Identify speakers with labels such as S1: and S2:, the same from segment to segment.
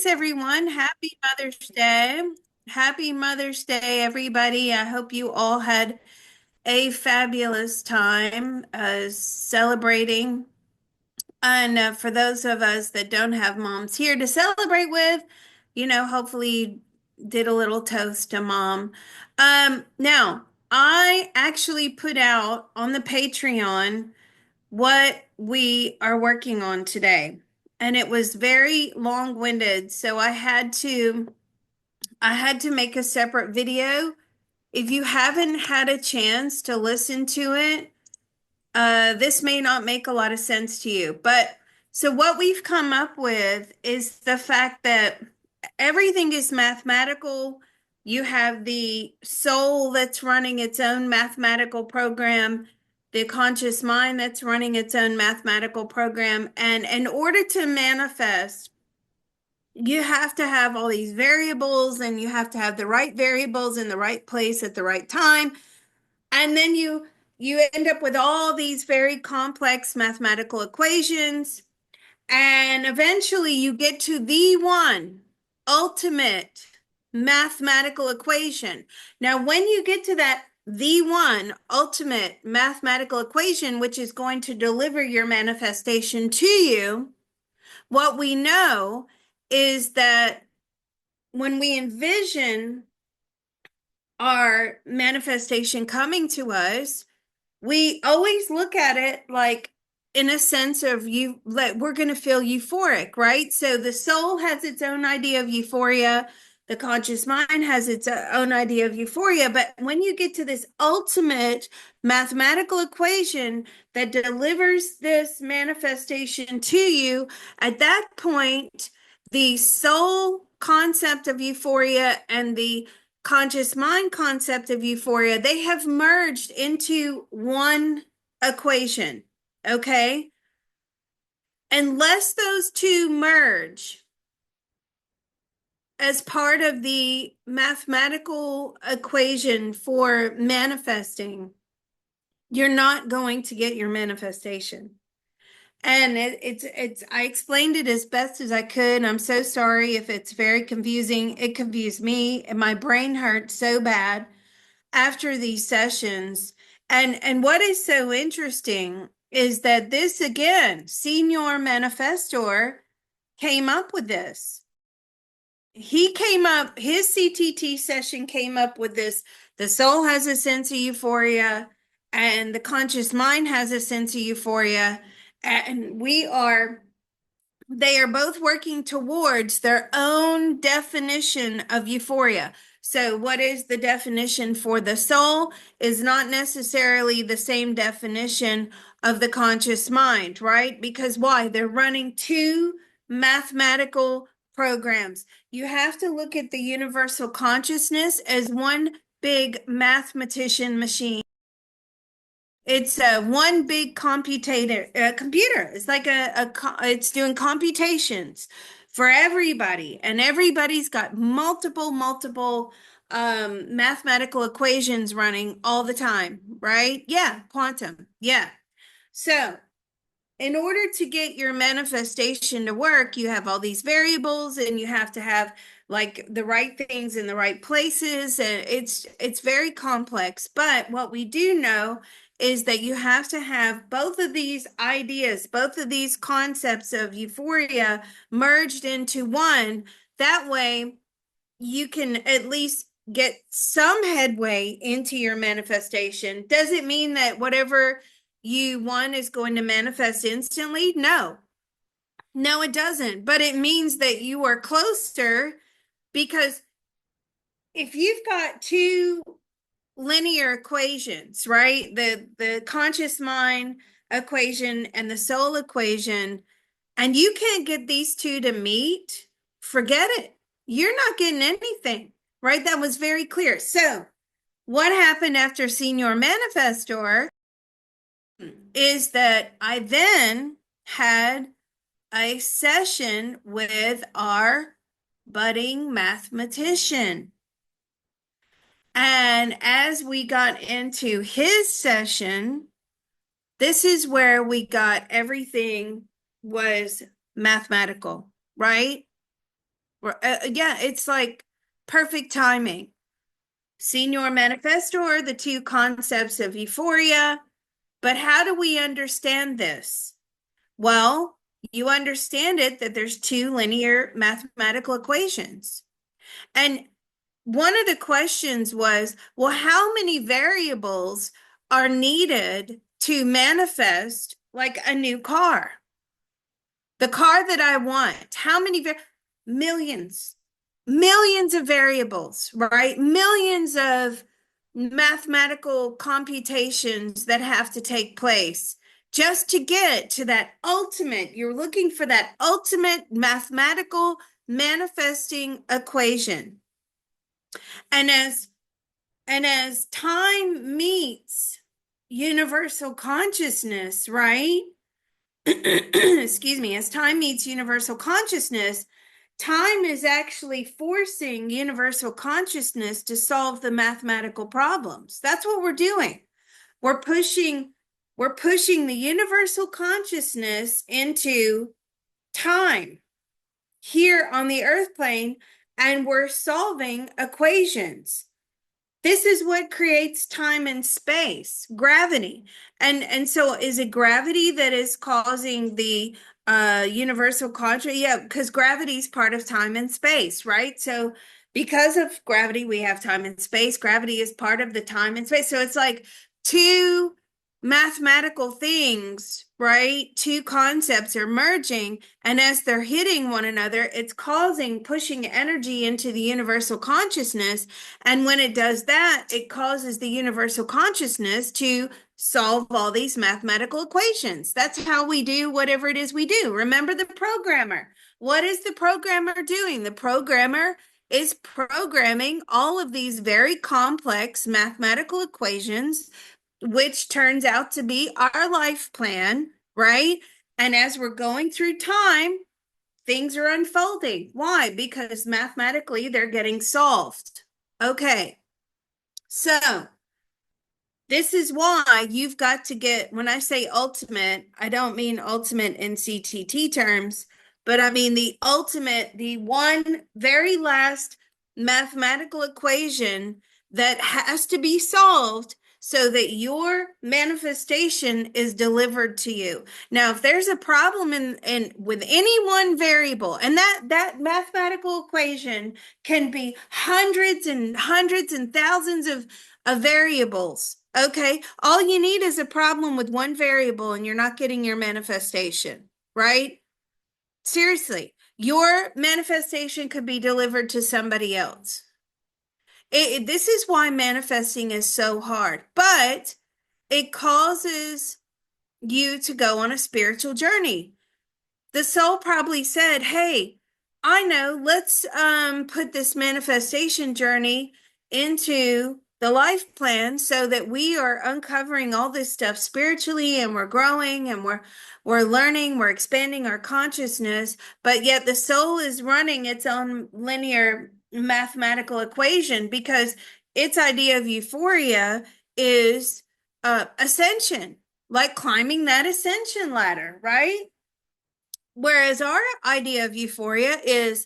S1: everyone. Happy Mother's Day. Happy Mother's Day, everybody. I hope you all had a fabulous time celebrating. And for those of us that don't have moms here to celebrate with, hopefully did a little toast to mom. Now, I actually put out on the Patreon what we are working on today. And it was very long-winded, so I had to make a separate video. If you haven't had a chance to listen to it, this may not make a lot of sense to you. But so what we've come up with is the fact that everything is mathematical. You have the soul that's running its own mathematical program, the conscious mind that's running its own mathematical program. And in order to manifest, you have to have all these variables and you have to have the right variables in the right place at the right time. And then you end up with all these very complex mathematical equations. And eventually you get to the one ultimate mathematical equation. Now, when you get to that the one ultimate mathematical equation, which is going to deliver your manifestation to you, what we know is that when we envision our manifestation coming to us, we always look at it like in a sense of like we're going to feel euphoric, right? So the soul has its own idea of euphoria. The conscious mind has its own idea of euphoria. But when you get to this ultimate mathematical equation that delivers this manifestation to you, at that point, the soul concept of euphoria and the conscious mind concept of euphoria, they have merged into one equation. Okay. Unless those two merge as part of the mathematical equation for manifesting, you're not going to get your manifestation. And it's I explained it as best as I could. I'm so sorry if it's very confusing. It confused me and my brain hurt so bad after these sessions. And what is so interesting is that this again, Senior Manifestor came up with this. He came up, his CTT session came up with this. The soul has a sense of euphoria, and the conscious mind has a sense of euphoria. And they are both working towards their own definition of euphoria. So, what is the definition for the soul is not necessarily the same definition of the conscious mind, right? Because why? They're running two mathematical programs. You have to look at the universal consciousness as one big mathematician machine. It's one big computer. It's like it's doing computations for everybody, and everybody's got multiple mathematical equations running all the time, right? Yeah, quantum. Yeah. So in order to get your manifestation to work, you have all these variables and you have to have like the right things in the right places. And it's very complex. But what we do know is that you have to have both of these ideas, both of these concepts of euphoria merged into one. That way you can at least get some headway into your manifestation. Does it mean that whatever you want is going to manifest instantly? No. No, it doesn't. But it means that you are closer, because if you've got two linear equations, right? The conscious mind equation and the soul equation, and you can't get these two to meet, forget it. You're not getting anything, right? That was very clear. So, what happened after Senior Manifestor is that I then had a session with our budding mathematician. And as we got into his session, this is where we got everything was mathematical, right? Yeah, it's like perfect timing. Senior manifesto are the two concepts of euphoria. But how do we understand this? Well, you understand it that there's two linear mathematical equations. And one of the questions was, well, how many variables are needed to manifest like a new car? The car that I want, how many millions, millions of variables, right? Millions of mathematical computations that have to take place just to get to that ultimate. You're looking for that ultimate mathematical manifesting equation. And as time meets universal consciousness, right? Excuse me, as time meets universal consciousness, time is actually forcing universal consciousness to solve the mathematical problems. That's what we're doing. We're pushing the universal consciousness into time here on the earth plane, and we're solving equations. This is what creates time and space, gravity. And so is it gravity that is causing the universal consciousness? Yeah, because gravity is part of time and space, right? So because of gravity, we have time and space. Gravity is part of the time and space. So it's like two mathematical things, right? Two concepts are merging, and as they're hitting one another, it's pushing energy into the universal consciousness. And when it does that, it causes the universal consciousness to solve all these mathematical equations. That's how we do whatever it is we do. Remember the programmer. What is the programmer doing? The programmer is programming all of these very complex mathematical equations, which turns out to be our life plan, right? And as we're going through time, things are unfolding. Why? Because mathematically they're getting solved. Okay. So this is why you've got to get, when I say ultimate, I don't mean ultimate in CTT terms, but I mean the ultimate, the one very last mathematical equation that has to be solved so that your manifestation is delivered to you. Now, if there's a problem in with any one variable, and that mathematical equation can be hundreds and hundreds and thousands of variables. Okay, all you need is a problem with one variable and you're not getting your manifestation, right? Seriously, your manifestation could be delivered to somebody else. This is why manifesting is so hard, but it causes you to go on a spiritual journey. The soul probably said, hey, I know, let's put this manifestation journey into the life plan so that we are uncovering all this stuff spiritually, and we're growing, and we're learning, we're expanding our consciousness, but yet the soul is running its own linear mathematical equation because its idea of euphoria is ascension, like climbing that ascension ladder, right? Whereas our idea of euphoria is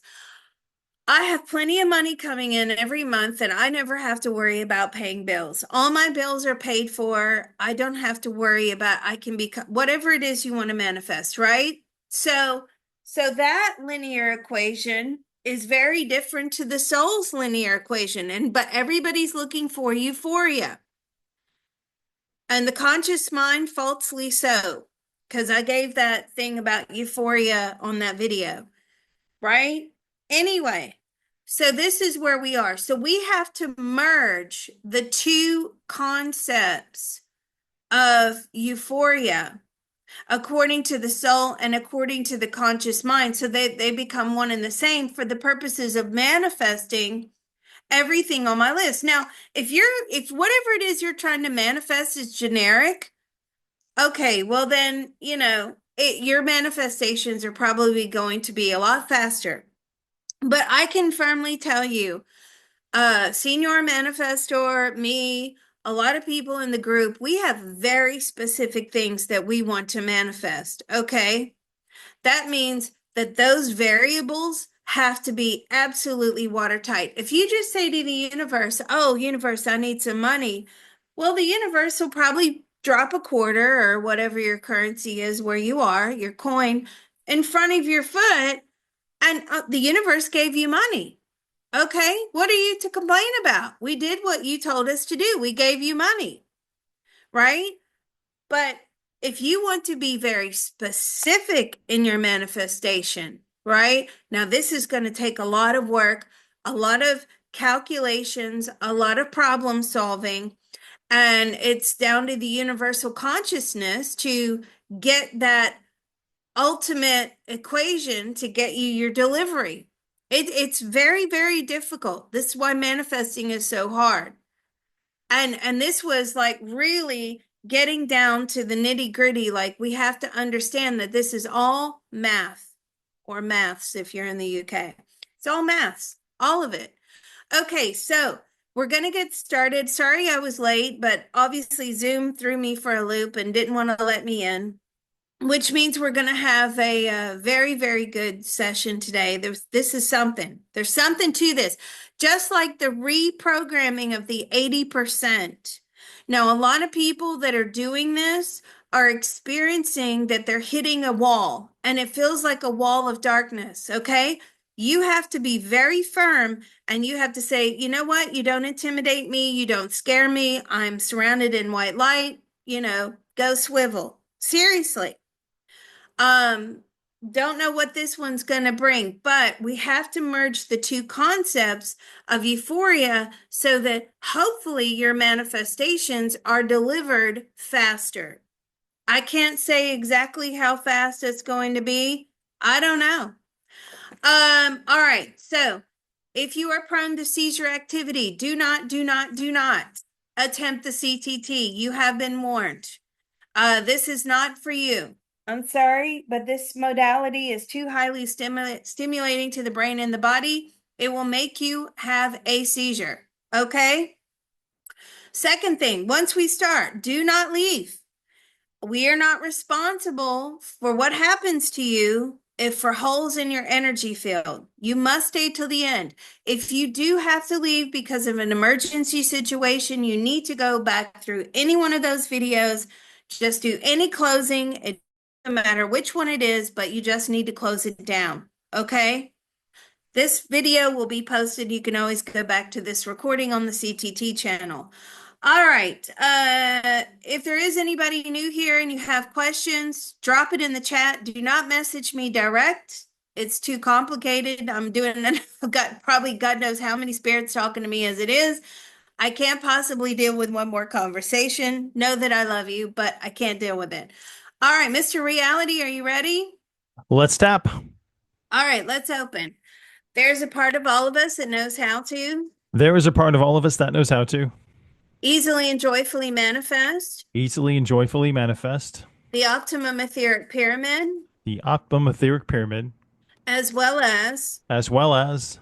S1: I have plenty of money coming in every month and I never have to worry about paying bills. All my bills are paid for. I don't have to worry about, I can be whatever it is you want to manifest, right? So that linear equation is very different to the soul's linear equation, but everybody's looking for euphoria. And the conscious mind falsely so, because I gave that thing about euphoria on that video, right? Anyway, so this is where we are. So we have to merge the two concepts of euphoria according to the soul and according to the conscious mind. So they become one and the same for the purposes of manifesting everything on my list. Now, if whatever it is you're trying to manifest is generic, okay, well then, your manifestations are probably going to be a lot faster. But I can firmly tell you, Senior Manifestor, me, a lot of people in the group, we have very specific things that we want to manifest, okay? That means that those variables have to be absolutely watertight. If you just say to the universe, "Oh, universe, I need some money," well, the universe will probably drop a quarter or whatever your currency is where you are, your coin, in front of your foot, and the universe gave you money. Okay, what are you to complain about? We did what you told us to do. We gave you money, right? But if you want to be very specific in your manifestation, right? Now, this is going to take a lot of work, a lot of calculations, a lot of problem solving. And it's down to the universal consciousness to get that ultimate equation to get you your delivery. It's very, very difficult. This is why manifesting is so hard. And this was like really getting down to the nitty gritty. Like we have to understand that this is all math or maths if you're in the UK. It's all maths, all of it. Okay, so we're going to get started. Sorry I was late, but obviously Zoom threw me for a loop and didn't want to let me in, which means we're going to have a very, very good session today. This is something. There's something to this, just like the reprogramming of the 80%. Now, a lot of people that are doing this are experiencing that they're hitting a wall, and it feels like a wall of darkness. Okay. You have to be very firm and you have to say, you know what? You don't intimidate me. You don't scare me. I'm surrounded in white light. Go swivel. Seriously. Um, don't know what this one's going to bring, but we have to merge the two concepts of euphoria so that hopefully your manifestations are delivered faster. I can't say exactly how fast it's going to be. I don't know. All right. So if you are prone to seizure activity, do not attempt the CTT. You have been warned. This is not for you. I'm sorry, but this modality is too highly stimulating to the brain and the body. It will make you have a seizure. Okay. Second thing, once we start, do not leave. We are not responsible for what happens to you if for holes in your energy field. You must stay till the end. If you do have to leave because of an emergency situation, you need to go back through any one of those videos. Just do any closing. It doesn't matter which one it is, but you just need to close it down. Okay? This video will be posted. You can always go back to this recording on the CTT channel. All right. If there is anybody new here and you have questions, drop it in the chat. Do not message me direct. It's too complicated. I'm doing I've got probably God knows how many spirits talking to me as it is. I can't possibly deal with one more conversation. Know that I love you, but I can't deal with it. All right, Mr. Reality, are you ready?
S2: Let's tap.
S1: All right, let's open. There's a part of all of us that knows how to
S2: There is a part of all of us that knows how to
S1: easily and joyfully manifest
S2: easily and joyfully manifest
S1: the optimum etheric pyramid,
S2: the optimum etheric pyramid,
S1: as well as
S2: as well as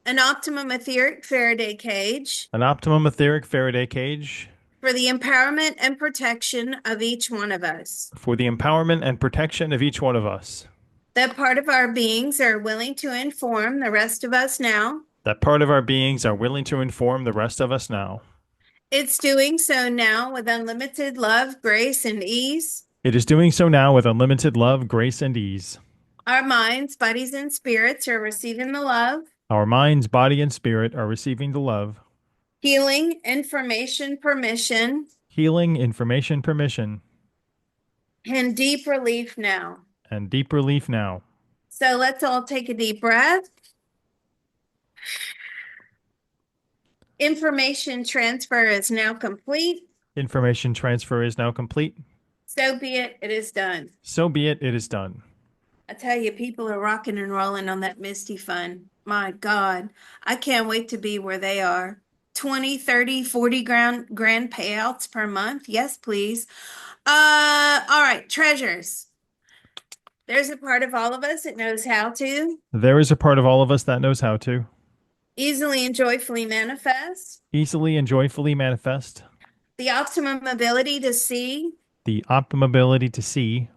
S1: an optimum etheric Faraday cage
S2: an optimum etheric Faraday cage
S1: for the empowerment and protection of each one of us.
S2: for the empowerment and protection of each one of us.
S1: That part of our beings are willing to inform the rest of us now.
S2: That part of our beings are willing to inform the rest of us now.
S1: It's doing so now with unlimited love, grace, and ease.
S2: It is doing so now with unlimited love, grace, and ease.
S1: Our minds, bodies, and spirits are receiving the love,
S2: Our minds, body, and spirit are receiving the love,
S1: healing, information, permission,
S2: healing, information, permission,
S1: and deep relief now.
S2: and deep relief now.
S1: So let's all take a deep breath. Information transfer is now complete.
S2: Information transfer is now complete.
S1: So be it, it is done.
S2: So be it, it is done.
S1: I tell you, people are rocking and rolling on that Misty Fund. My God, I can't wait to be where they are. 20, 30, 40 grand payouts per month. Yes, please. All right, treasures. There's a part of all of us that knows how to
S2: There is a part of all of us that knows how to
S1: easily and joyfully manifest
S2: easily and joyfully manifest
S1: the optimum ability to see,
S2: the optimum ability to see,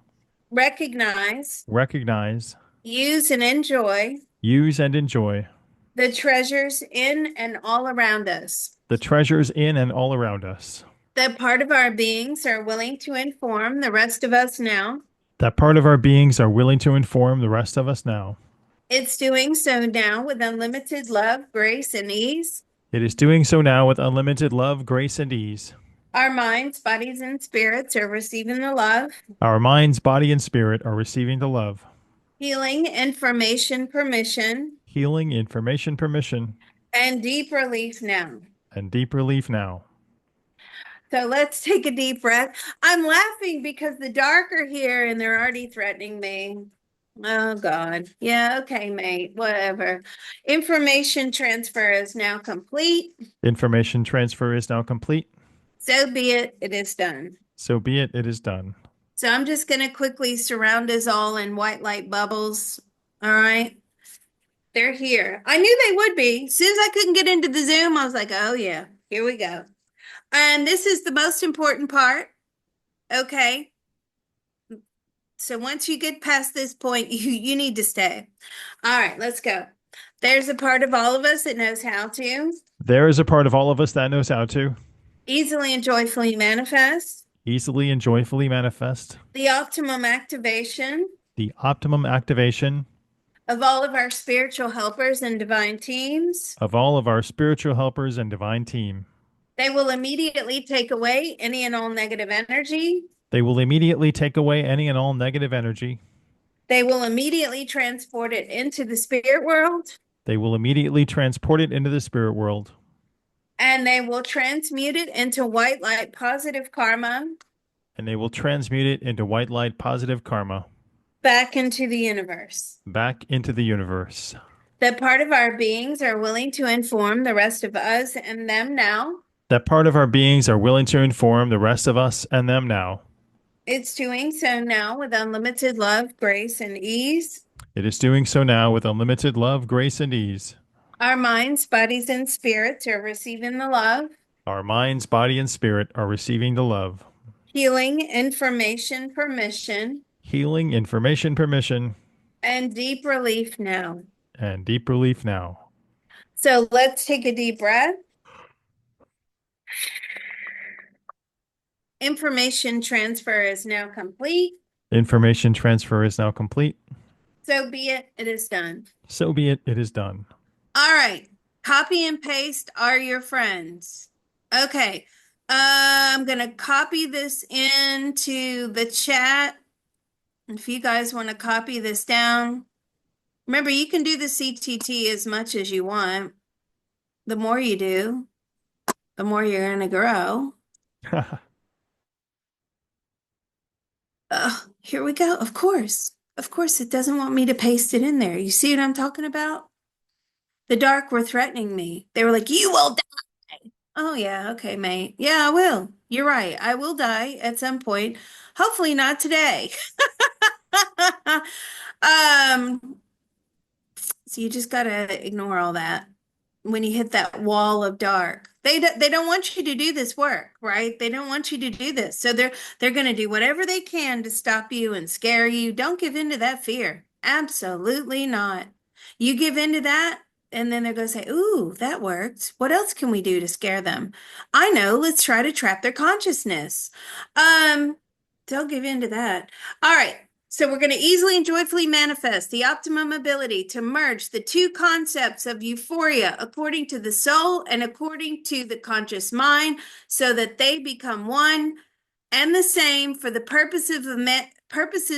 S1: recognize,
S2: recognize,
S1: use, and enjoy
S2: use and enjoy
S1: the treasures in and all around us.
S2: the treasures in and all around us.
S1: That part of our beings are willing to inform the rest of us now.
S2: That part of our beings are willing to inform the rest of us now.
S1: It's doing so now with unlimited love, grace, and ease.
S2: It is doing so now with unlimited love, grace, and ease.
S1: Our minds, bodies, and spirits are receiving the love,
S2: Our minds, body, and spirit are receiving the love,
S1: healing, information, permission,
S2: healing, information, permission,
S1: and deep relief now.
S2: and deep relief now.
S1: So let's take a deep breath. I'm laughing because the dark are here and they're already threatening me. Oh God. Yeah, okay, mate. Whatever. Information transfer is now complete.
S2: Information transfer is now complete.
S1: So be it. It is done.
S2: So be it, it is done.
S1: So I'm just going to quickly surround us all in white light bubbles. All right. They're here. I knew they would be. As soon as I couldn't get into the Zoom, I was like, oh yeah, here we go. And this is the most important part. Okay. So once you get past this point, you need to stay. All right, let's go. There's a part of all of us that knows how to
S2: There is a part of all of us that knows how to
S1: easily and joyfully manifest
S2: easily and joyfully manifest
S1: the optimum activation
S2: the optimum activation
S1: of all of our spiritual helpers and divine teams.
S2: of all of our spiritual helpers and divine team.
S1: They will immediately take away any and all negative energy.
S2: They will immediately take away any and all negative energy.
S1: They will immediately transport it into the spirit world.
S2: They will immediately transport it into the spirit world.
S1: And they will transmute it into white light positive karma.
S2: And they will transmute it into white light positive karma.
S1: Back into the universe.
S2: Back into the universe.
S1: That part of our beings are willing to inform the rest of us and them now.
S2: That part of our beings are willing to inform the rest of us and them now.
S1: It's doing so now with unlimited love, grace, and ease.
S2: It is doing so now with unlimited love, grace, and ease.
S1: Our minds, bodies, and spirits are receiving the love,
S2: Our minds, body, and spirit are receiving the love.
S1: healing, information, permission,
S2: Healing, information, permission,
S1: and deep relief now.
S2: and deep relief now.
S1: So let's take a deep breath. Information transfer is now complete.
S2: Information transfer is now complete.
S1: So be it. It is done.
S2: So be it, it is done.
S1: All right. Copy and paste are your friends. Okay. I'm going to copy this into the chat. If you guys want to copy this down, remember, you can do the CTT as much as you want. The more you do, the more you're going to grow. Here we go. Of course. Of course, it doesn't want me to paste it in there. You see what I'm talking about? The dark were threatening me. They were like, you will die. Oh, yeah. Okay, mate. Yeah, I will. You're right. I will die at some point. Hopefully not today. So you just got to ignore all that when you hit that wall of dark. They don't want you to do this work, right? They don't want you to do this. So they're going to do whatever they can to stop you and scare you. Don't give in to that fear. Absolutely not. You give in to that, and then they're going to say, ooh, that worked. What else can we do to scare them? I know. Let's try to trap their consciousness. Don't give in to that. All right. So we're going to easily and joyfully manifest the optimum ability to merge the two concepts of euphoria according to the soul and according to the conscious mind so that they become one and the same for the purposes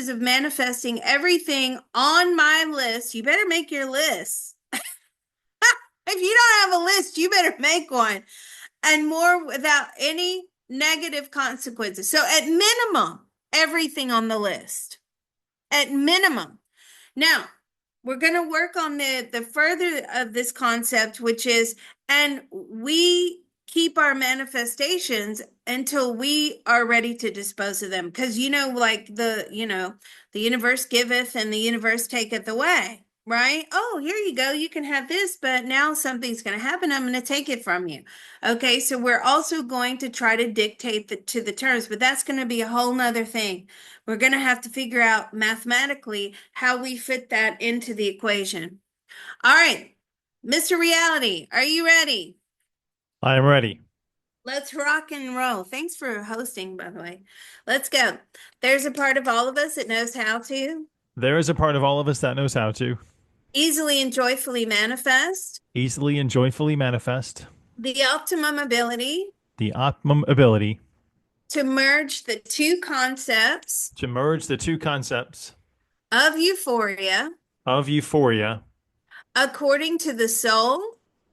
S1: of manifesting everything on my list. You better make your list. If you don't have a list, you better make one. And more without any negative consequences. So at minimum, everything on the list. At minimum. Now, we're going to work on the further of this concept, which is, and we keep our manifestations until we are ready to dispose of them. Because, like the universe giveth and the universe taketh away, right? Oh, here you go. You can have this, but now something's going to happen. I'm going to take it from you. Okay, so we're also going to try to dictate to the terms, but that's going to be a whole nother thing. We're going to have to figure out mathematically how we fit that into the equation. All right, Mr. Reality, are you ready?
S2: I am ready.
S1: Let's rock and roll. Thanks for hosting, by the way. Let's go. There's a part of all of us that knows how to
S2: There is a part of all of us that knows how to
S1: easily and joyfully manifest
S2: easily and joyfully manifest
S1: the optimum ability
S2: the optimum ability
S1: to merge the two concepts
S2: to merge the two concepts
S1: of euphoria
S2: of euphoria
S1: according to the soul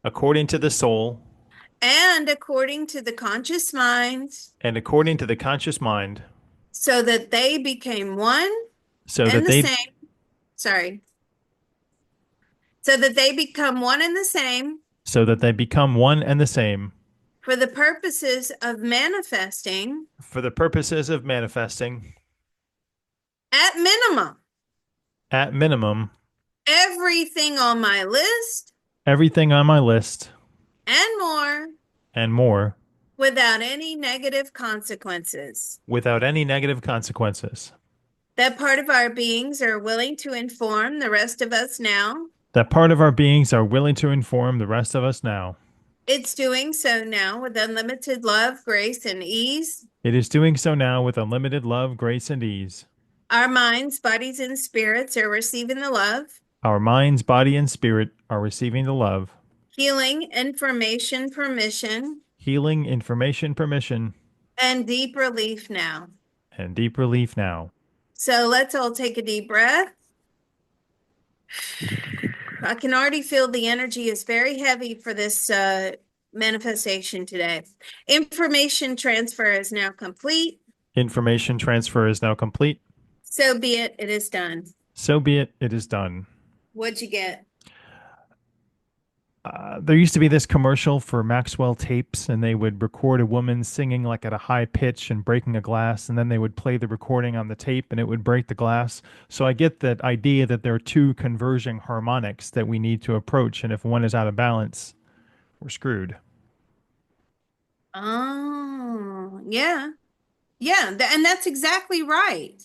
S2: according to the soul
S1: and according to the conscious mind
S2: and according to the conscious mind,
S1: so that they became one
S2: so that
S1: and the
S2: they
S1: same. Sorry. So that they become one and the same
S2: so that they become one and the same
S1: for the purposes of manifesting
S2: for the purposes of manifesting
S1: at minimum
S2: at minimum
S1: everything on my list
S2: everything on my list
S1: and more
S2: and more
S1: without any negative consequences.
S2: without any negative consequences.
S1: That part of our beings are willing to inform the rest of us now.
S2: That part of our beings are willing to inform the rest of us now.
S1: It's doing so now with unlimited love, grace, and ease.
S2: It is doing so now with unlimited love, grace, and ease.
S1: Our minds, bodies, and spirits are receiving the love,
S2: Our minds, body, and spirit are receiving the love,
S1: healing, information, permission,
S2: healing, information, permission,
S1: and deep relief now.
S2: and deep relief now.
S1: So let's all take a deep breath. I can already feel the energy is very heavy for this manifestation today. Information transfer is now complete.
S2: Information transfer is now complete.
S1: So be it, it is done.
S2: So be it, it is done.
S1: What'd you get?
S2: There used to be this commercial for Maxwell tapes, and they would record a woman singing like at a high pitch and breaking a glass, and then they would play the recording on the tape and it would break the glass. So I get that idea that there are two converging harmonics that we need to approach, and if one is out of balance, we're screwed.
S1: Oh, yeah. Yeah, and that's exactly right.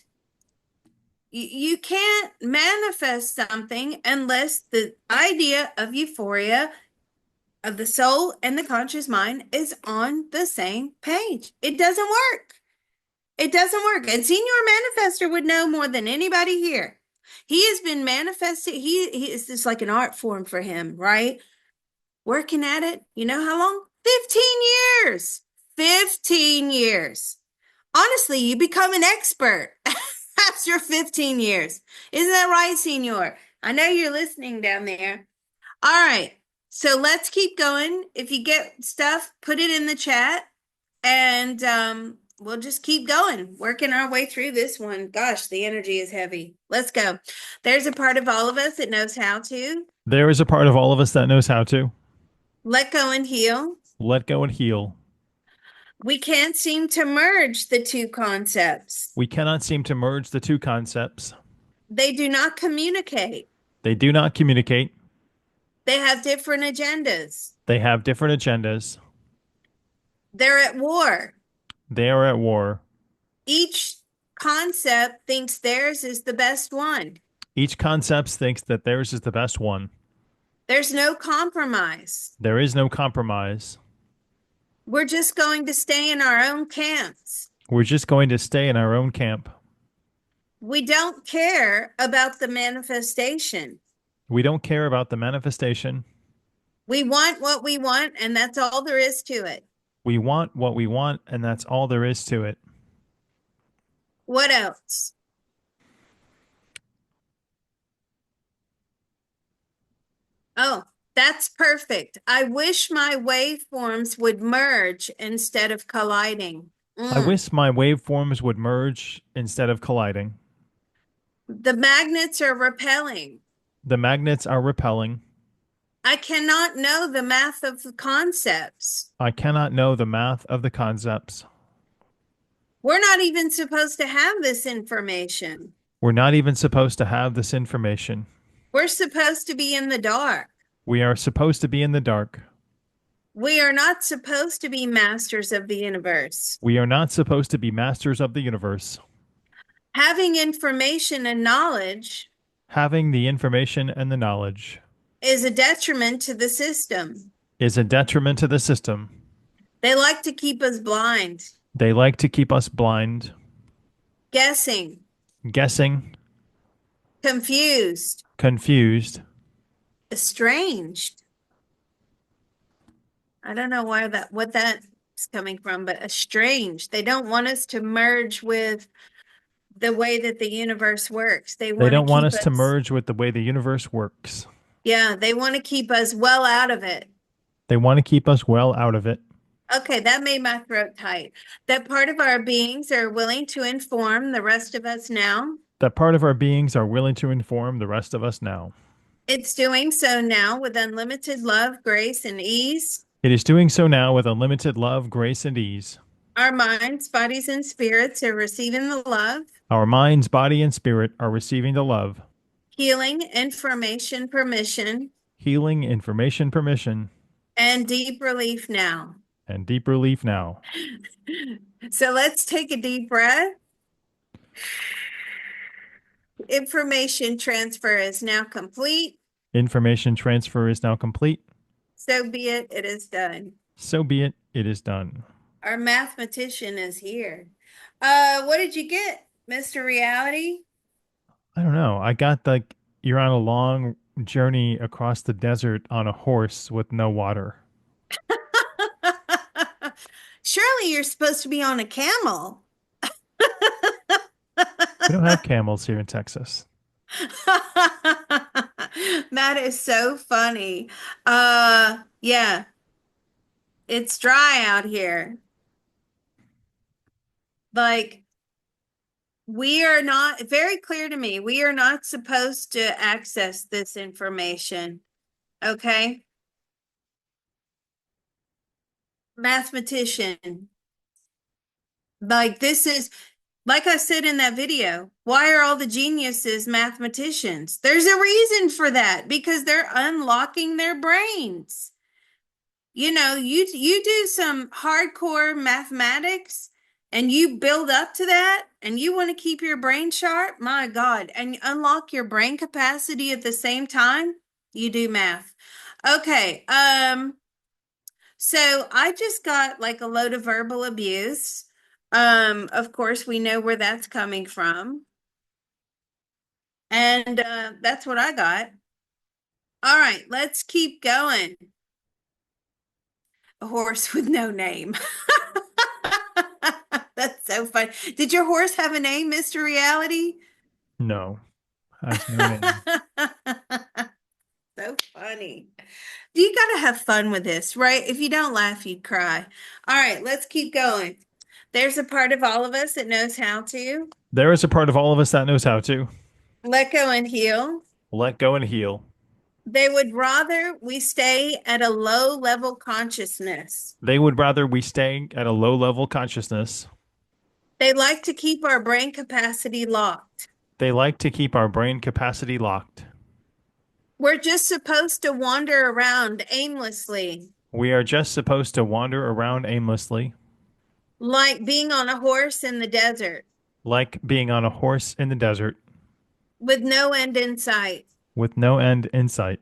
S1: You can't manifest something unless the idea of euphoria of the soul and the conscious mind is on the same page. It doesn't work. It doesn't work. And Senior Manifester would know more than anybody here. He has been manifested. He is just like an art form for him, right? Working at it, you know how long? 15 years. 15 years. Honestly, you become an expert after 15 years. Isn't that right, Senior? I know you're listening down there. All right. So let's keep going. If you get stuff, put it in the chat and we'll just keep going, working our way through this one. Gosh, the energy is heavy. Let's go. There's a part of all of us that knows how to
S2: There is a part of all of us that knows how to
S1: let go and heal.
S2: let go and heal.
S1: We can't seem to merge the two concepts.
S2: We cannot seem to merge the two concepts.
S1: They do not communicate.
S2: They do not communicate.
S1: They have different agendas.
S2: They have different agendas.
S1: They're at war.
S2: They are at war.
S1: Each concept thinks theirs is the best one.
S2: Each concept thinks that theirs is the best one.
S1: There's no compromise.
S2: There is no compromise.
S1: We're just going to stay in our own camps.
S2: We're just going to stay in our own camp.
S1: We don't care about the manifestation.
S2: We don't care about the manifestation.
S1: We want what we want, and that's all there is to it.
S2: We want what we want, and that's all there is to it.
S1: What else? Oh, that's perfect. I wish my waveforms would merge instead of colliding.
S2: I wish my waveforms would merge instead of colliding.
S1: The magnets are repelling.
S2: The magnets are repelling.
S1: I cannot know the math of the concepts.
S2: I cannot know the math of the concepts.
S1: We're not even supposed to have this information.
S2: We're not even supposed to have this information.
S1: We're supposed to be in the dark.
S2: We are supposed to be in the dark.
S1: We are not supposed to be masters of the universe.
S2: We are not supposed to be masters of the universe.
S1: Having information and knowledge
S2: Having the information and the knowledge
S1: is a detriment to the system.
S2: is a detriment to the system.
S1: They like to keep us blind,
S2: They like to keep us blind,
S1: guessing,
S2: guessing,
S1: confused,
S2: confused.
S1: estranged. I don't know why that what that's coming from, but estranged. They don't want us to merge with the way that the universe works. They
S2: They
S1: want to
S2: don't want
S1: keep
S2: us to
S1: us,
S2: merge with the way the universe works.
S1: yeah, they want to keep us well out of it.
S2: They want to keep us well out of it.
S1: Okay, that made my throat tight. That part of our beings are willing to inform the rest of us now.
S2: That part of our beings are willing to inform the rest of us now.
S1: It's doing so now with unlimited love, grace, and ease.
S2: It is doing so now with unlimited love, grace, and ease.
S1: Our minds, bodies, and spirits are receiving the love,
S2: Our minds, body, and spirit are receiving the love,
S1: healing, information, permission,
S2: healing, information, permission,
S1: and deep relief now.
S2: and deep relief now.
S1: So let's take a deep breath. Information transfer is now complete.
S2: Information transfer is now complete.
S1: So be it, it is done.
S2: So be it. It is done.
S1: Our mathematician is here. What did you get, Mr. Reality?
S2: I don't know. I got like you're on a long journey across the desert on a horse with no water.
S1: Surely you're supposed to be on a camel.
S2: We don't have camels here in Texas.
S1: That is so funny. Yeah, it's dry out here. Like, we are not, very clear to me, we are not supposed to access this information. Okay? Mathematician. Like, this is, like I said in that video, why are all the geniuses mathematicians? There's a reason for that because they're unlocking their brains. You know, you do some hardcore mathematics and you build up to that and you want to keep your brain sharp, my God, and unlock your brain capacity at the same time, you do math. Okay, so I just got like a load of verbal abuse. Of course, we know where that's coming from. And that's what I got. All right, let's keep going. A horse with no name. That's so fun. Did your horse have a name, Mr. Reality?
S2: No, has no name.
S1: So funny. You gotta have fun with this, right? If you don't laugh, you'd cry. All right, let's keep going. There's a part of all of us that knows how to
S2: There is a part of all of us that knows how to
S1: let go and heal.
S2: let go and heal.
S1: They would rather we stay at a low level consciousness.
S2: They would rather we stay at a low level consciousness.
S1: They like to keep our brain capacity locked.
S2: They like to keep our brain capacity locked.
S1: We're just supposed to wander around aimlessly,
S2: We are just supposed to wander around aimlessly,
S1: like being on a horse in the desert
S2: like being on a horse in the desert
S1: with no end in sight.
S2: with no end in sight.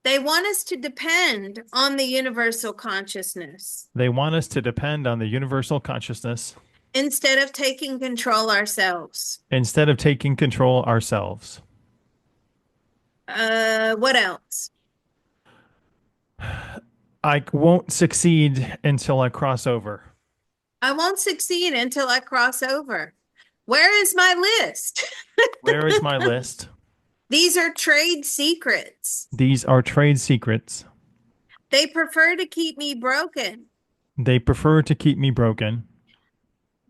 S1: They want us to depend on the universal consciousness
S2: They want us to depend on the universal consciousness
S1: instead of taking control ourselves.
S2: instead of taking control ourselves.
S1: What else?
S2: I won't succeed until I cross over.
S1: I won't succeed until I cross over. Where is my list?
S2: Where is my list?
S1: These are trade secrets.
S2: These are trade secrets.
S1: They prefer to keep me broken.
S2: They prefer to keep me broken.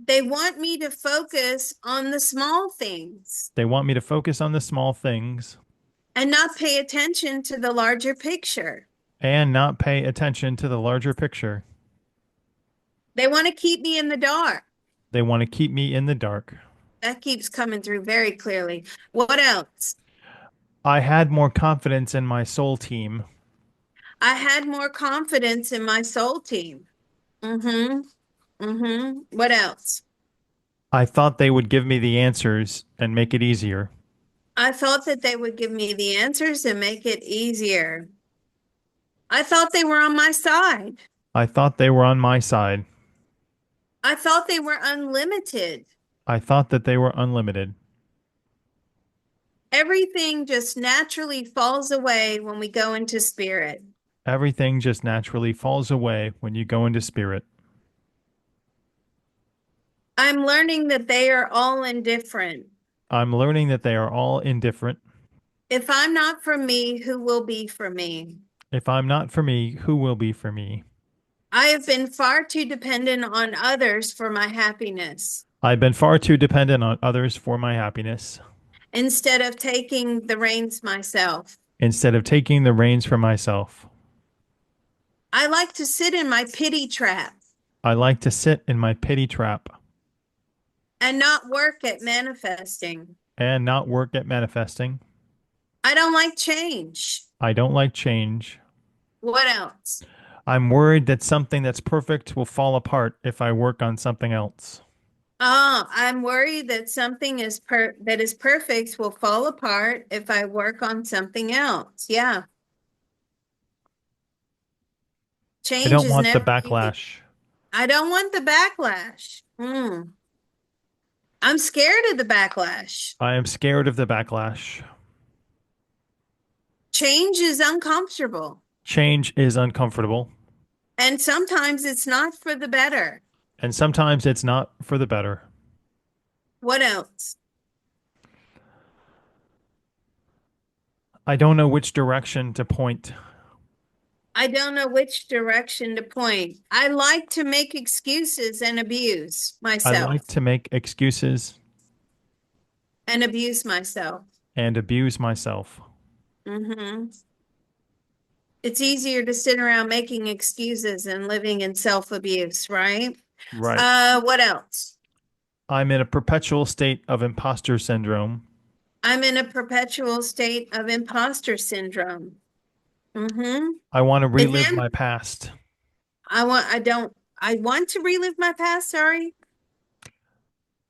S1: They want me to focus on the small things
S2: They want me to focus on the small things
S1: and not pay attention to the larger picture.
S2: and not pay attention to the larger picture.
S1: They want to keep me in the dark.
S2: They want to keep me in the dark.
S1: That keeps coming through very clearly. What else?
S2: I had more confidence in my soul team.
S1: I had more confidence in my soul team. Mm-hmm. Mm-hmm. What else?
S2: I thought they would give me the answers and make it easier.
S1: I thought that they would give me the answers and make it easier. I thought they were on my side.
S2: I thought they were on my side.
S1: I thought they were unlimited.
S2: I thought that they were unlimited.
S1: Everything just naturally falls away when we go into spirit.
S2: Everything just naturally falls away when you go into spirit.
S1: I'm learning that they are all indifferent.
S2: I'm learning that they are all indifferent.
S1: If I'm not for me, who will be for me?
S2: If I'm not for me, who will be for me?
S1: I have been far too dependent on others for my happiness
S2: I've been far too dependent on others for my happiness
S1: instead of taking the reins myself.
S2: instead of taking the reins for myself.
S1: I like to sit in my pity trap
S2: I like to sit in my pity trap
S1: and not work at manifesting.
S2: and not work at manifesting.
S1: I don't like change.
S2: I don't like change.
S1: What else?
S2: I'm worried that something that's perfect will fall apart if I work on something else.
S1: I'm worried that something that is perfect will fall apart if I work on something else. Yeah.
S2: I
S1: Change
S2: don't
S1: is
S2: want the
S1: never easy.
S2: backlash.
S1: I don't want the backlash. I'm scared of the backlash.
S2: I am scared of the backlash.
S1: Change is uncomfortable,
S2: Change is uncomfortable,
S1: and sometimes it's not for the better.
S2: and sometimes it's not for the better.
S1: What else?
S2: I don't know which direction to point.
S1: I don't know which direction to point. I like to make excuses and abuse
S2: I like
S1: myself
S2: to make excuses
S1: and abuse myself.
S2: and abuse myself.
S1: hmm It's easier to sit around making excuses and living in self-abuse, right?
S2: Right.
S1: What else?
S2: I'm in a perpetual state of imposter syndrome.
S1: I'm in a perpetual state of imposter syndrome. hmm
S2: I want to
S1: And
S2: relive
S1: then
S2: my past
S1: I want to relive my past, sorry,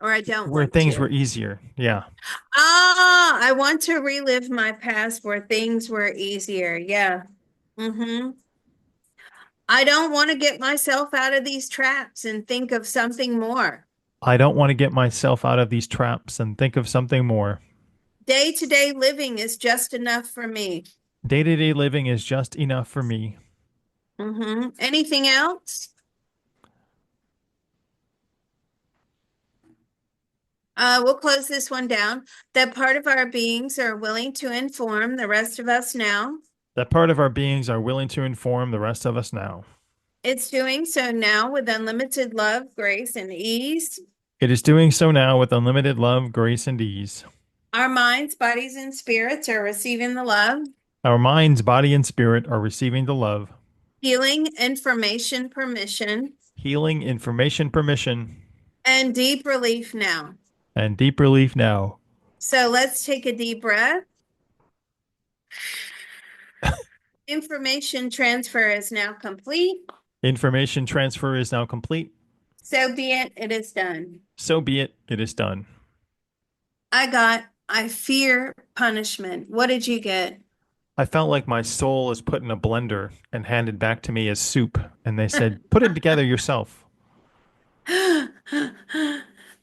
S1: or I don't
S2: where
S1: want
S2: things were
S1: to.
S2: easier. Yeah.
S1: I want to relive my past where things were easier. Yeah. hmm I don't want to get myself out of these traps and think of something more.
S2: I don't want to get myself out of these traps and think of something more.
S1: Day-to-day living is just enough for me.
S2: Day to day living is just enough for me.
S1: Anything else? We'll close this one down. That part of our beings are willing to inform the rest of us now.
S2: That part of our beings are willing to inform the rest of us now.
S1: It's doing so now with unlimited love, grace, and ease.
S2: It is doing so now with unlimited love, grace, and ease.
S1: Our minds, bodies, and spirits are receiving the love,
S2: Our minds, body, and spirit are receiving the love,
S1: healing, information, permission,
S2: healing, information, permission,
S1: and deep relief now.
S2: and deep relief now.
S1: So let's take a deep breath. Information transfer is now complete.
S2: Information transfer is now complete.
S1: So be it, it is done.
S2: So be it. It is done.
S1: I fear punishment. What did you get?
S2: I felt like my soul is put in a blender and handed back to me as soup, and they said, put it together yourself.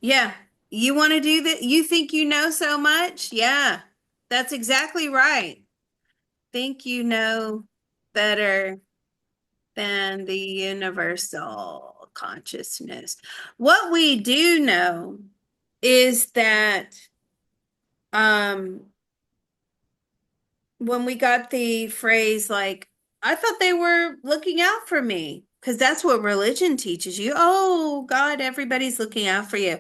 S1: Yeah, you want to do that? You think you know so much? Yeah, that's exactly right. Think you know better than the universal consciousness. What we do know is that um when we got the phrase like, I thought they were looking out for me, because that's what religion teaches you. Oh God, everybody's looking out for you.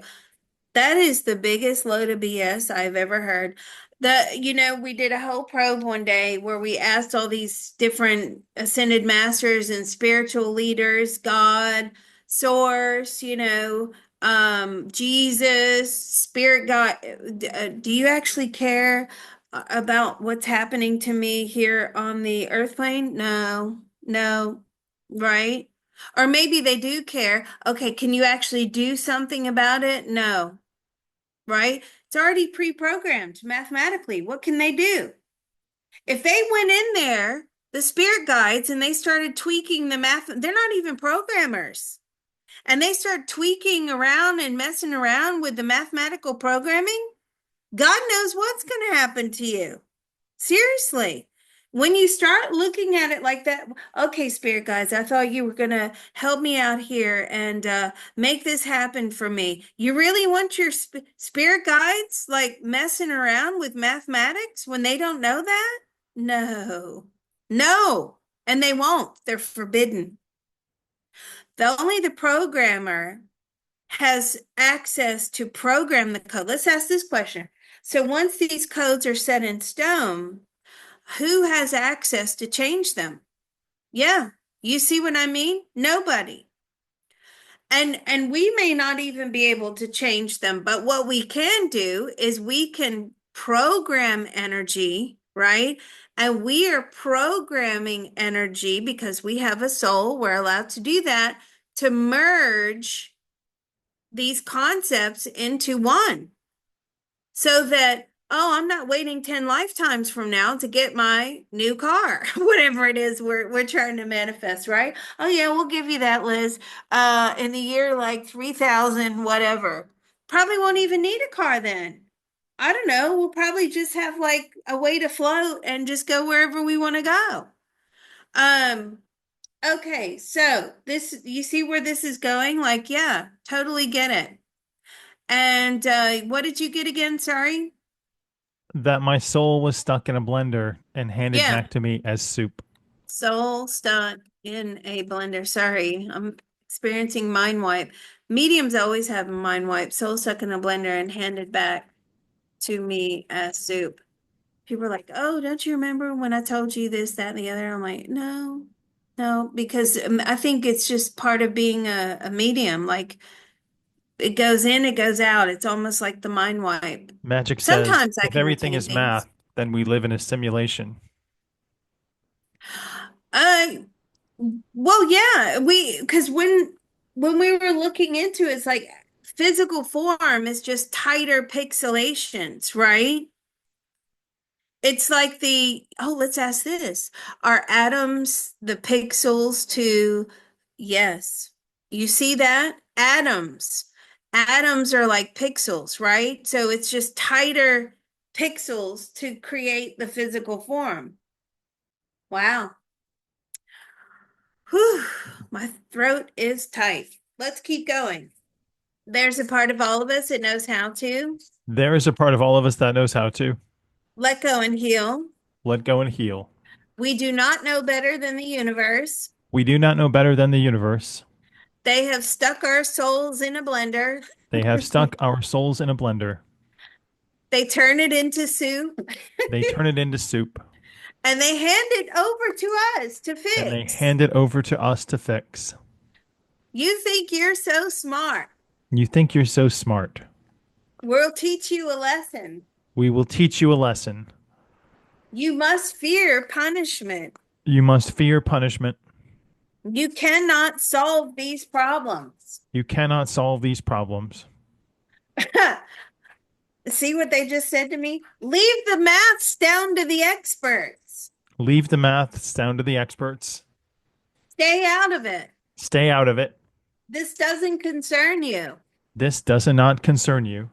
S1: That is the biggest load of BS I've ever heard. We did a whole probe one day where we asked all these different ascended masters and spiritual leaders, God, source, Jesus, spirit God, do you actually care about what's happening to me here on the earth plane? No, no, right? Or maybe they do care. Okay, can you actually do something about it? No. right? It's already pre-programmed mathematically. What can they do? If they went in there, the spirit guides, and they started tweaking the math, they're not even programmers. And they start tweaking around and messing around with the mathematical programming, God knows what's going to happen to you. Seriously. When you start looking at it like that, okay, spirit guides, I thought you were going to help me out here and make this happen for me. You really want your spirit guides like messing around with mathematics when they don't know that? No, no, and they won't. They're forbidden. Only the programmer has access to program the code. Let's ask this question. So once these codes are set in stone, who has access to change them? Yeah, you see what I mean? Nobody. And we may not even be able to change them, but what we can do is we can program energy, right? And we are programming energy because we have a soul, we're allowed to do that, to merge these concepts into one so that, oh, I'm not waiting 10 lifetimes from now to get my new car, whatever it is we're trying to manifest, right? Oh yeah, we'll give you that, Liz. In the year like 3000 whatever. Probably won't even need a car then. I don't know. We'll probably just have like a way to float and just go wherever we want to go. Um, okay, so this, you see where this is going? Like, yeah, totally get it. And what did you get again? Sorry.
S2: That my soul was stuck in a blender and handed
S1: Yeah.
S2: back to me as soup.
S1: Soul stuck in a blender. Sorry, I'm experiencing mind wipe. Mediums always have a mind wipe. Soul stuck in a blender and handed back to me as soup. People are like, oh, don't you remember when I told you this, that, and the other? I'm like, no, no, because I think it's just part of being a medium. Like it goes in, it goes out. It's almost like the mind wipe.
S2: Magic says,
S1: Sometimes I
S2: if
S1: can
S2: everything
S1: retain
S2: is math,
S1: things.
S2: then we live in a simulation.
S1: Uh, well, yeah, because when we were looking into it, it's like physical form is just tighter pixelations, right? It's like let's ask this. Are atoms the pixels to, yes. You see that? Atoms. Atoms are like pixels, right? So it's just tighter pixels to create the physical form. Wow. Whew, my throat is tight. Let's keep going. There's a part of all of us that knows how to
S2: There is a part of all of us that knows how to
S1: let go and heal.
S2: let go and heal.
S1: We do not know better than the universe.
S2: We do not know better than the universe.
S1: They have stuck our souls in a blender.
S2: They have stuck our souls in a blender.
S1: They turn it into soup
S2: They turn it into soup,
S1: and they hand it over to us to
S2: and they
S1: fix.
S2: hand it over to us to fix.
S1: You think you're so smart.
S2: You think you're so smart.
S1: We'll teach you a lesson.
S2: We will teach you a lesson.
S1: You must fear punishment.
S2: You must fear punishment.
S1: You cannot solve these problems.
S2: You cannot solve these problems.
S1: See what they just said to me? Leave the maths down to the experts.
S2: Leave the maths down to the experts.
S1: Stay out of it.
S2: Stay out of it.
S1: This doesn't concern you.
S2: This does not concern you.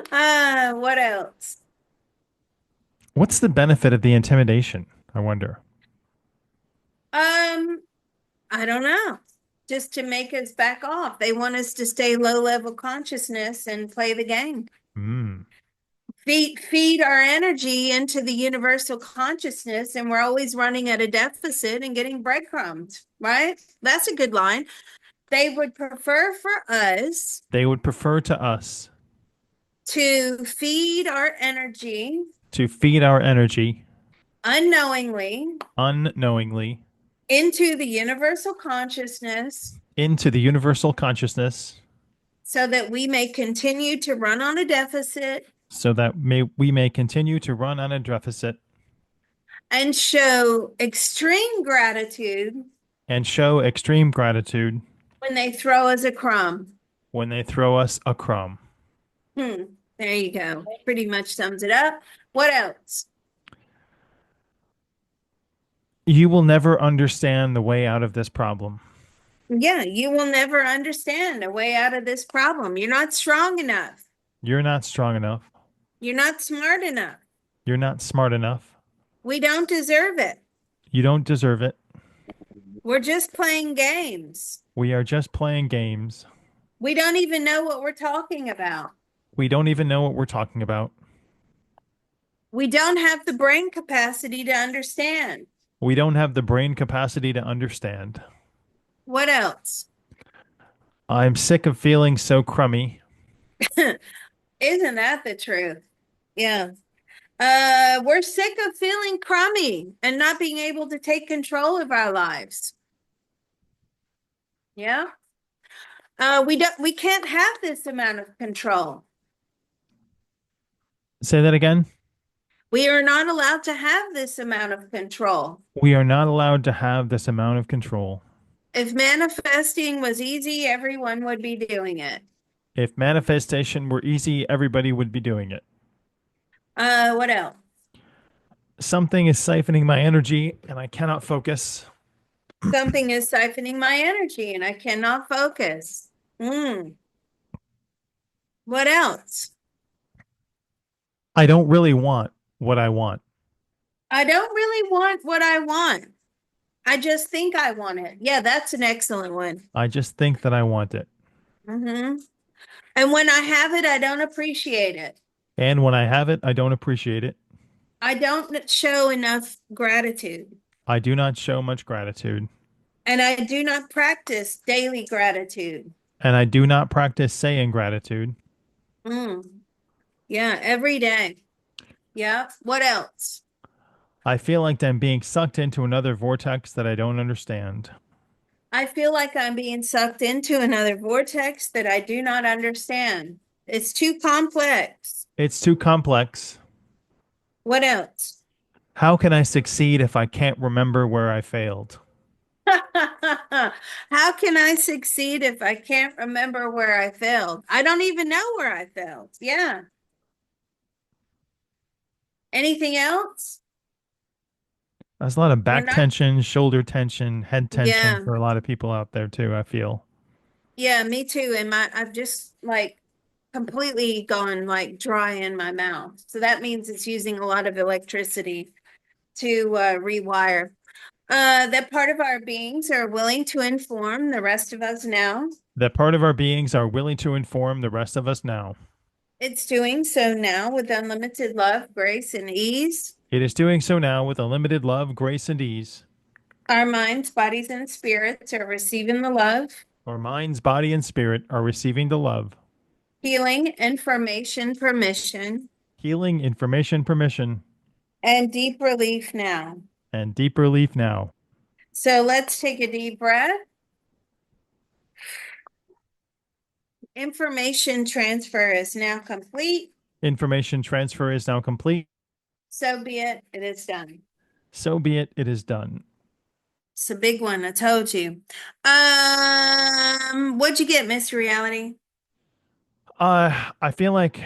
S1: What else?
S2: What's the benefit of the intimidation? I wonder.
S1: Um, I don't know. Just to make us back off. They want us to stay low level consciousness and play the game.
S2: Mm.
S1: Feed our energy into the universal consciousness, and we're always running at a deficit and getting breadcrumbs, right? That's a good line. They would prefer for us
S2: They would prefer to us
S1: to feed our energy
S2: to feed our energy
S1: unknowingly
S2: unknowingly
S1: into the universal consciousness
S2: into the universal consciousness
S1: so that we may continue to run on a deficit
S2: so that we may continue to run on a deficit
S1: and show extreme gratitude
S2: and show extreme gratitude
S1: when they throw us a crumb.
S2: when they throw us a crumb.
S1: Hmm. There you go. Pretty much sums it up. What else?
S2: You will never understand the way out of this problem.
S1: Yeah, you will never understand a way out of this problem. You're not strong enough.
S2: You're not strong enough.
S1: You're not smart enough.
S2: You're not smart enough.
S1: We don't deserve it.
S2: You don't deserve it.
S1: We're just playing games.
S2: We are just playing games.
S1: We don't even know what we're talking about.
S2: We don't even know what we're talking about.
S1: We don't have the brain capacity to understand.
S2: We don't have the brain capacity to understand.
S1: What else?
S2: I'm sick of feeling so crummy.
S1: Isn't that the truth? Yeah. We're sick of feeling crummy and not being able to take control of our lives. Yeah. We can't have this amount of control.
S2: Say that again.
S1: We are not allowed to have this amount of control.
S2: We are not allowed to have this amount of control.
S1: If manifesting was easy, everyone would be doing it.
S2: If manifestation were easy, everybody would be doing it.
S1: What else?
S2: Something is siphoning my energy and I cannot focus.
S1: Something is siphoning my energy and I cannot focus. What else?
S2: I don't really want what I want.
S1: I don't really want what I want. I just think I want it. Yeah, that's an excellent one.
S2: I just think that I want it.
S1: Mm-hmm. And when I have it, I don't appreciate it.
S2: And when I have it, I don't appreciate it.
S1: I don't show enough gratitude.
S2: I do not show much gratitude.
S1: And I do not practice daily gratitude.
S2: And I do not practice saying gratitude.
S1: Mm. Yeah, every day. Yeah. What else?
S2: I feel like I'm being sucked into another vortex that I don't understand.
S1: I feel like I'm being sucked into another vortex that I do not understand. It's too complex.
S2: It's too complex.
S1: What else?
S2: How can I succeed if I can't remember where I failed?
S1: How can I succeed if I can't remember where I failed? I don't even know where I failed. Yeah. Anything else?
S2: There's a lot of
S1: We're
S2: back
S1: not.
S2: tension, shoulder tension, head tension
S1: Yeah.
S2: for a lot of people out there too, I feel.
S1: Yeah, me too. And I've just like completely gone like dry in my mouth. So that means it's using a lot of electricity to rewire. That part of our beings are willing to inform the rest of us now.
S2: That part of our beings are willing to inform the rest of us now.
S1: It's doing so now with unlimited love, grace, and ease.
S2: It is doing so now with unlimited love, grace, and ease.
S1: Our minds, bodies, and spirits are receiving the love,
S2: Our minds, body, and spirit are receiving the love,
S1: healing, information, permission,
S2: healing, information, permission,
S1: and deep relief now.
S2: and deep relief now.
S1: So let's take a deep breath. Information transfer is now complete.
S2: Information transfer is now complete.
S1: So be it. It is done.
S2: So be it. It is done.
S1: It's a big one. I told you. What'd you get, Miss Reality?
S2: I feel like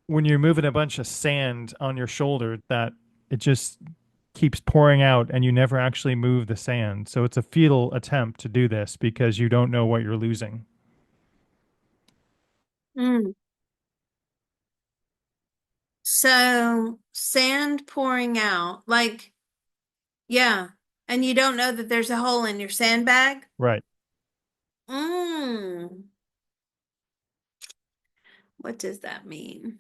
S2: when you're moving a bunch of sand on your shoulder, that it just keeps pouring out and you never actually move the sand. So it's a futile attempt to do this because you don't know what you're losing.
S1: Mm. So sand pouring out, like, yeah. And you don't know that there's a hole in your sandbag?
S2: Right.
S1: Mm. What does that mean?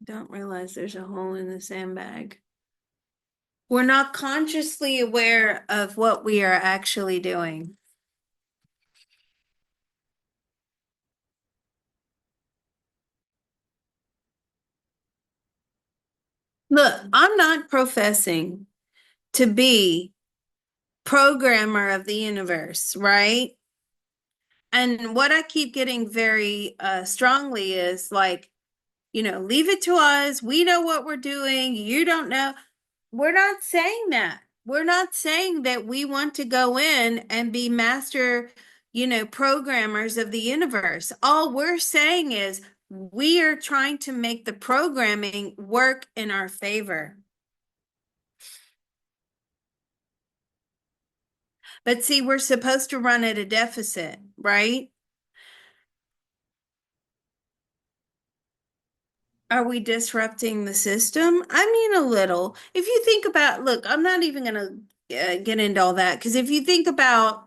S1: Don't realize there's a hole in the sandbag. We're not consciously aware of what we are actually doing. Look, I'm not professing to be programmer of the universe, right? And what I keep getting very strongly is like, leave it to us. We know what we're doing. You don't know. We're not saying that. We're not saying that we want to go in and be master, programmers of the universe. All we're saying is we are trying to make the programming work in our favor. But see, we're supposed to run at a deficit, right? Are we disrupting the system? I mean, a little. If you think about, look, I'm not even going to get into all that because if you think about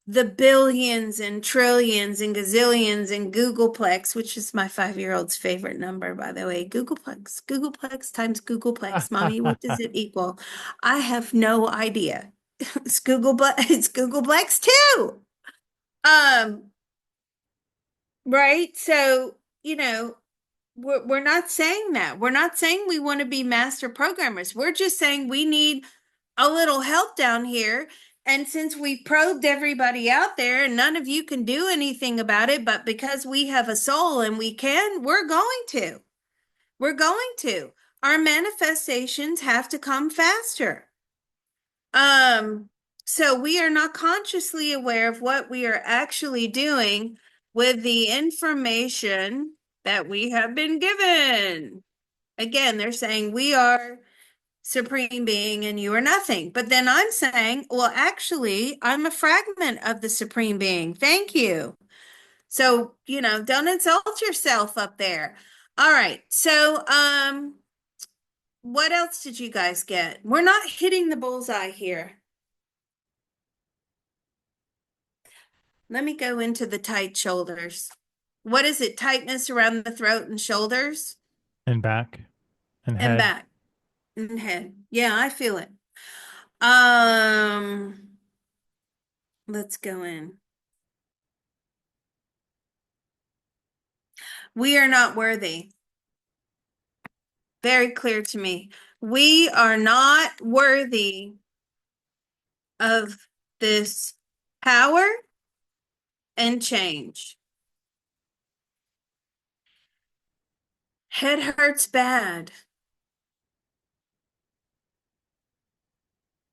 S1: the billions and trillions and gazillions and Googleplex, which is my 5-year-old's favorite number, by the way, Googleplex times Googleplex. Mommy, what does it equal? I have no idea. It's Googleplex too. Um, right? So, we're not saying that. We're not saying we want to be master programmers. We're just saying we need a little help down here. And since we probed everybody out there and none of you can do anything about it, but because we have a soul and we can, we're going to. We're going to. Our manifestations have to come faster. Um, so we are not consciously aware of what we are actually doing with the information that we have been given. Again, they're saying we are supreme being and you are nothing. But then I'm saying, well, actually, I'm a fragment of the supreme being. Thank you. So, don't insult yourself up there. All right. So, what else did you guys get? We're not hitting the bullseye here. Let me go into the tight shoulders. What is it? Tightness around the throat and shoulders
S2: And back and
S1: and
S2: head.
S1: back and head. Yeah, I feel it. Um, let's go in. We are not worthy. Very clear to me. We are not worthy of this power and change. Head hurts bad.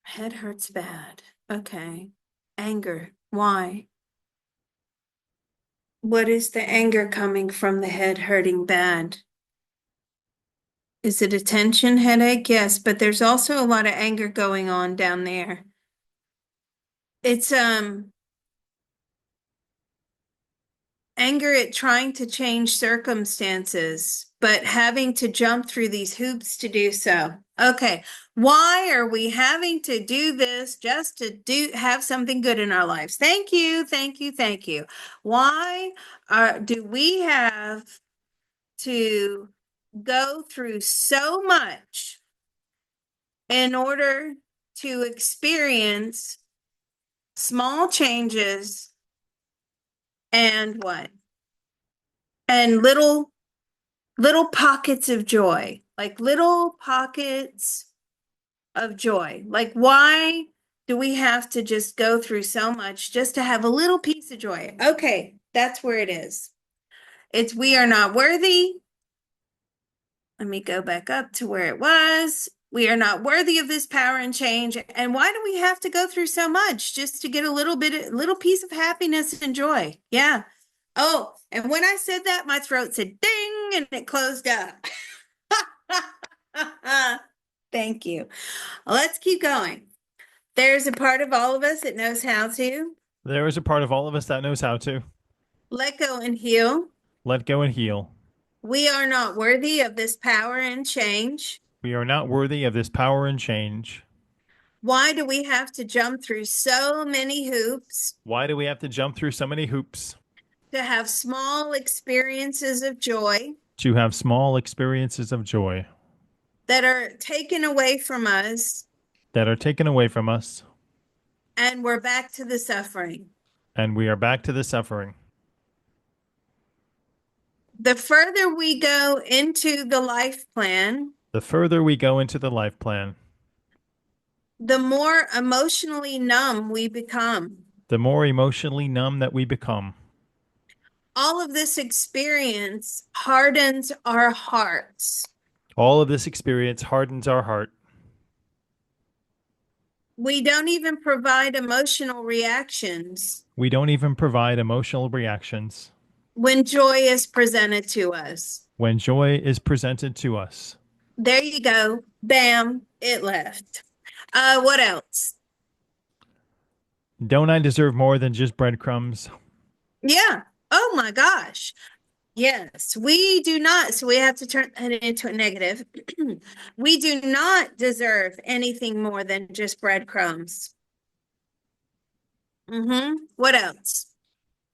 S1: Head hurts bad. Okay. Anger. Why? What is the anger coming from the head hurting bad? Is it a tension headache? Yes, but there's also a lot of anger going on down there. It's anger at trying to change circumstances, but having to jump through these hoops to do so. Okay, why are we having to do this just to have something good in our lives? Thank you, thank you, thank you. Why do we have to go through so much in order to experience small changes and what? And little pockets of joy, like little pockets of joy. Like, why do we have to just go through so much just to have a little piece of joy? Okay, that's where it is. It's we are not worthy. Let me go back up to where it was. We are not worthy of this power and change. And why do we have to go through so much just to get a little piece of happiness and joy? Yeah. Oh, and when I said that, my throat said ding and it closed up. Thank you. Let's keep going. There's a part of all of us that knows how to
S2: There is a part of all of us that knows how to
S1: let go and heal.
S2: let go and heal.
S1: We are not worthy of this power and change.
S2: We are not worthy of this power and change.
S1: Why do we have to jump through so many hoops
S2: Why do we have to jump through so many hoops
S1: to have small experiences of joy
S2: to have small experiences of joy
S1: that are taken away from us
S2: that are taken away from us,
S1: and we're back to the suffering?
S2: and we are back to the suffering?
S1: The further we go into the life plan,
S2: The further we go into the life plan,
S1: the more emotionally numb we become.
S2: the more emotionally numb that we become.
S1: All of this experience hardens our hearts.
S2: All of this experience hardens our heart.
S1: We don't even provide emotional reactions
S2: We don't even provide emotional reactions
S1: when joy is presented to us.
S2: when joy is presented to us.
S1: There you go. Bam, it left. What else?
S2: Don't I deserve more than just breadcrumbs?
S1: Yeah. Oh my gosh. Yes, we do not. So we have to turn that into a negative. We do not deserve anything more than just breadcrumbs. What else?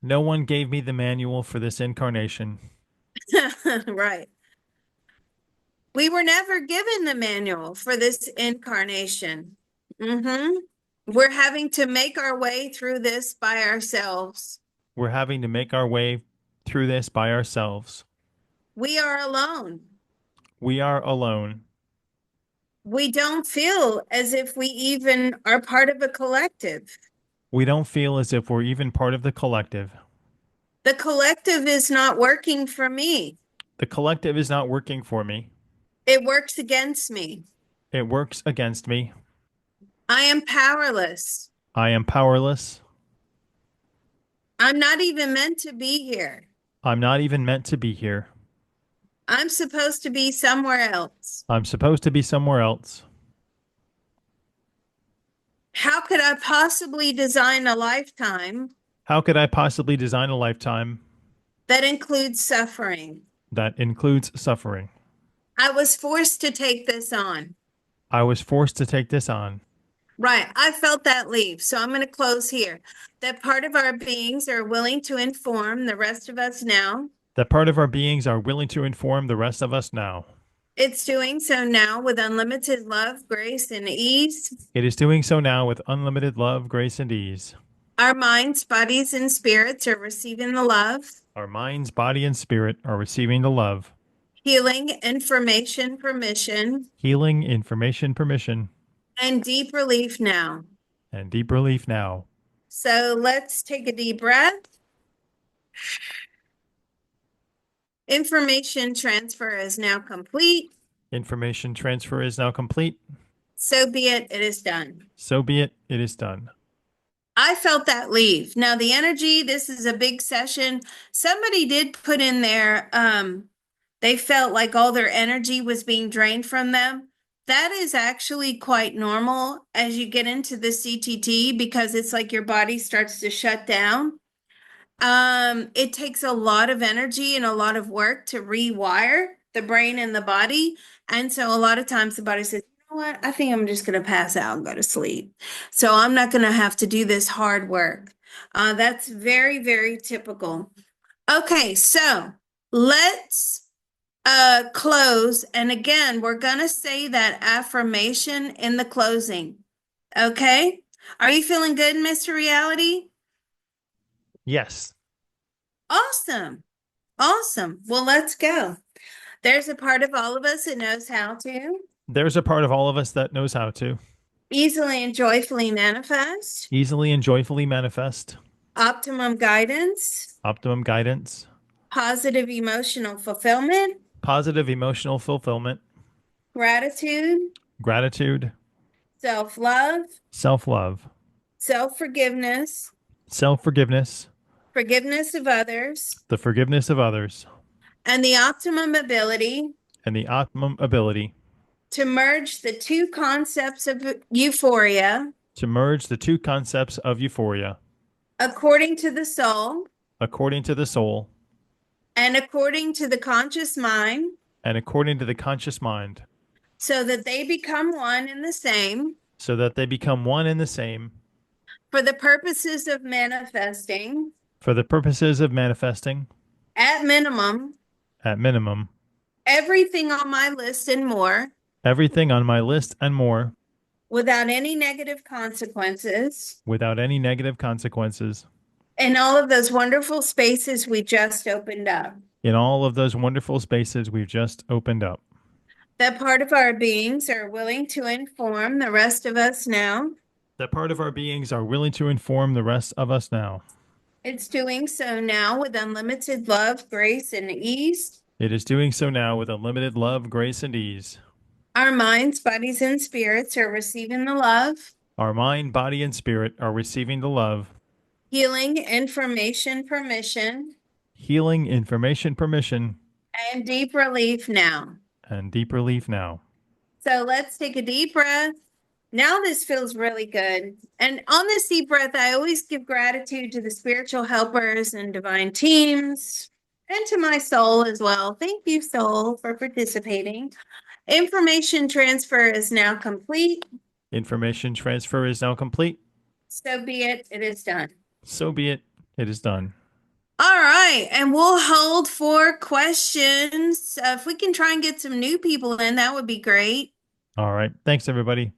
S2: No one gave me the manual for this incarnation.
S1: Right. We were never given the manual for this incarnation. We're having to make our way through this by ourselves.
S2: We're having to make our way through this by ourselves.
S1: We are alone.
S2: We are alone.
S1: We don't feel as if we even are part of a collective.
S2: We don't feel as if we're even part of the collective.
S1: The collective is not working for me.
S2: The collective is not working for me.
S1: It works against me.
S2: It works against me.
S1: I am powerless.
S2: I am powerless.
S1: I'm not even meant to be here.
S2: I'm not even meant to be here.
S1: I'm supposed to be somewhere else.
S2: I'm supposed to be somewhere else.
S1: How could I possibly design a lifetime
S2: How could I possibly design a lifetime
S1: that includes suffering?
S2: that includes suffering?
S1: I was forced to take this on.
S2: I was forced to take this on.
S1: Right. I felt that leave. So I'm going to close here. That part of our beings are willing to inform the rest of us now.
S2: That part of our beings are willing to inform the rest of us now.
S1: It's doing so now with unlimited love, grace, and ease.
S2: It is doing so now with unlimited love, grace, and ease.
S1: Our minds, bodies, and spirits are receiving the love,
S2: Our minds, body, and spirit are receiving the love,
S1: healing, information, permission,
S2: healing, information, permission,
S1: and deep relief now.
S2: and deep relief now.
S1: So let's take a deep breath. Information transfer is now complete.
S2: Information transfer is now complete.
S1: So be it, it is done.
S2: So be it. It is done.
S1: I felt that leave. Now the energy, this is a big session. Somebody did put in there, they felt like all their energy was being drained from them. That is actually quite normal as you get into the CTT because it's like your body starts to shut down. It takes a lot of energy and a lot of work to rewire the brain and the body. And so a lot of times the body says, you know what? I think I'm just going to pass out and go to sleep. So I'm not going to have to do this hard work. That's very, very typical. Okay, so let's close. And again, we're going to say that affirmation in the closing. Okay? Are you feeling good, Mr. Reality?
S2: Yes.
S1: Awesome. Awesome. Well, let's go. There's a part of all of us that knows how to
S2: There's a part of all of us that knows how to
S1: easily and joyfully manifest
S2: easily and joyfully manifest
S1: optimum guidance,
S2: optimum guidance,
S1: positive emotional fulfillment,
S2: positive emotional fulfillment,
S1: gratitude,
S2: gratitude,
S1: self-love,
S2: self-love,
S1: self-forgiveness,
S2: self-forgiveness,
S1: forgiveness of others,
S2: the forgiveness of others,
S1: and the optimum ability
S2: and the optimum ability
S1: to merge the two concepts of euphoria
S2: to merge the two concepts of euphoria
S1: according to the soul
S2: according to the soul
S1: and according to the conscious mind,
S2: and according to the conscious mind,
S1: so that they become one and the same
S2: so that they become one and the same
S1: for the purposes of manifesting,
S2: for the purposes of manifesting,
S1: at minimum,
S2: at minimum,
S1: everything on my list and more,
S2: everything on my list and more,
S1: without any negative consequences,
S2: without any negative consequences,
S1: in all of those wonderful spaces we just opened up.
S2: in all of those wonderful spaces we've just opened up.
S1: That part of our beings are willing to inform the rest of us now.
S2: That part of our beings are willing to inform the rest of us now.
S1: It's doing so now with unlimited love, grace, and ease.
S2: It is doing so now with unlimited love, grace, and ease.
S1: Our minds, bodies, and spirits are receiving the love,
S2: Our mind, body, and spirit are receiving the love,
S1: healing, information, permission,
S2: healing, information, permission,
S1: and deep relief now.
S2: and deep relief now.
S1: So let's take a deep breath. Now this feels really good. And on this deep breath, I always give gratitude to the spiritual helpers and divine teams and to my soul as well. Thank you, soul, for participating. Information transfer is now complete.
S2: Information transfer is now complete.
S1: So be it. It is done.
S2: So be it. It is done.
S1: All right. And we'll hold for questions. If we can try and get some new people in, that would be great.
S2: All right. Thanks, everybody.